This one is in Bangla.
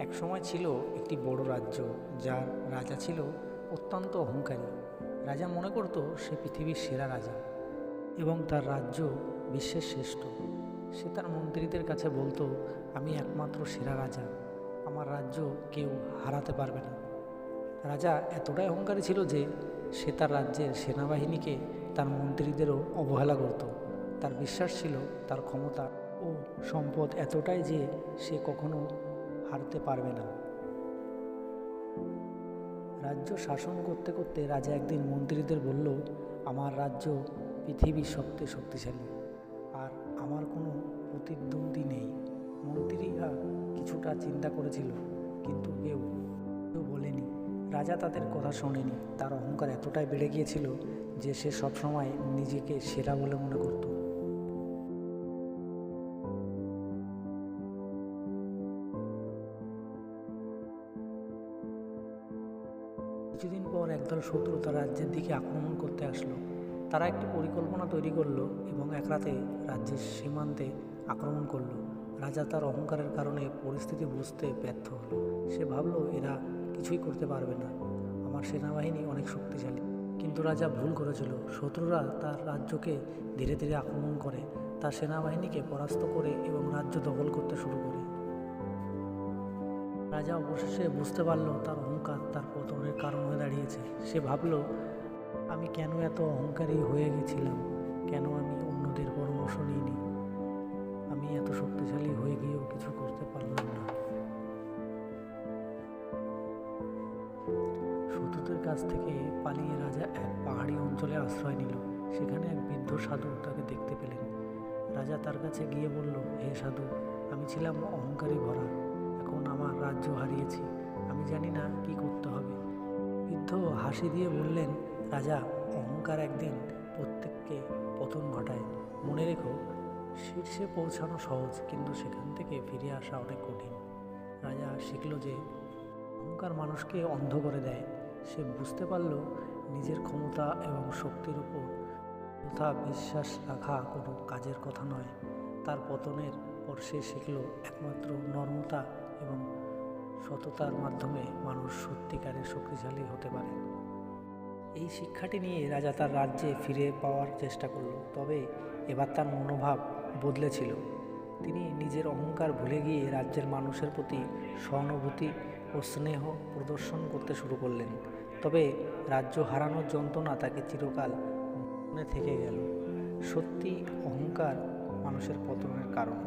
একসময় ছিল একটি বড় রাজ্য, যার রাজা ছিল অত্যন্ত অহংকারী। রাজা মনে করত সে পৃথিবীর সেরা রাজা এবং তার রাজ্য বিশ্বের শ্রেষ্ঠ। সে তার মন্ত্রীদের কাছে বলতো, আমি একমাত্র সেরা রাজা, আমার রাজ্য কেউ হারাতে পারবে না। রাজা এতটাই অহংকারী ছিল যে সে তার রাজ্যের সেনাবাহিনীকে তার মন্ত্রীদেরও অবহেলা করত। তার বিশ্বাস ছিল তার ক্ষমতা ও সম্পদ এতটাই যে সে কখনো হারতে পারবে না। রাজ্য শাসন করতে করতে রাজা একদিন মন্ত্রীদের বলল, আমার রাজ্য পৃথিবীর সবচেয়ে শক্তিশালী, আর আমার কোনো প্রতিদ্বন্দ্বী নেই। মন্ত্রীরা কিছুটা চিন্তা করেছিল, কিন্তু কেউ বলেনি। রাজা তাদের কথা শোনেনি। তার অহংকার এতটাই বেড়ে গিয়েছিল যে সে সবসময় নিজেকে সেরা বলে মনে করত। কিছুদিন পর একদল শত্রু তার রাজ্যের দিকে আক্রমণ করতে আসলো। তারা একটি পরিকল্পনা তৈরি করলো এবং এক রাতে রাজ্যের সীমান্তে আক্রমণ করলো। রাজা তার অহংকারের কারণে পরিস্থিতি বুঝতে ব্যর্থ হলো। সে ভাবল, এরা কিছুই করতে পারবে না, আমার সেনাবাহিনী অনেক শক্তিশালী। কিন্তু রাজা ভুল করেছিল। শত্রুরা তার রাজ্যকে ধীরে ধীরে আক্রমণ করে, তার সেনাবাহিনীকে পরাস্ত করে এবং রাজ্য দখল করতে শুরু করে। রাজা অবশেষে বুঝতে পারল তার অহংকার তার পতনের কারণ হয়ে দাঁড়িয়েছে। সে ভাবল, আমি কেন এত অহংকারী হয়ে গেছিলাম, কেন আমি অন্যদের পরামর্শ নিইনি, আমি এত শক্তিশালী হয়ে গিয়েও কিছু করতে পারলাম না। শত্রুদের কাছ থেকে পালিয়ে রাজা এক পাহাড়ি অঞ্চলে আশ্রয় নিল। সেখানে এক বৃদ্ধ সাধু তাকে দেখতে পেলেন। রাজা তার কাছে গিয়ে বলল, হে সাধু, আমি ছিলাম অহংকারী ভরা, এখন আমার রাজ্য হারিয়েছি, আমি জানি না কি করতে হবে। বৃদ্ধ হাসি দিয়ে বললেন, রাজা, অহংকার একদিন প্রত্যেককে পতন ঘটায়। মনে রেখো, শীর্ষে পৌঁছানো সহজ, কিন্তু সেখান থেকে ফিরে আসা অনেক কঠিন। রাজা শিখল যে অহংকার মানুষকে অন্ধ করে দেয়। সে বুঝতে পারল নিজের ক্ষমতা এবং শক্তির উপর যথা বিশ্বাস রাখা কোনো কাজের কথা নয়। তার পতনের পর সে শিখল একমাত্র নম্রতা এবং সততার মাধ্যমে মানুষ সত্যিকারের শক্তিশালী হতে পারে। এই শিক্ষাটি নিয়ে রাজা তার রাজ্যে ফিরে পাওয়ার চেষ্টা করল, তবে এবার তার মনোভাব বদলেছিল। তিনি নিজের অহংকার ভুলে গিয়ে রাজ্যের মানুষের প্রতি সহানুভূতি ও স্নেহ প্রদর্শন করতে শুরু করলেন। তবে রাজ্য হারানোর যন্ত্রণা তাকে চিরকাল মনে থেকে গেল। সত্যি অহংকার মানুষের পতনের কারণ।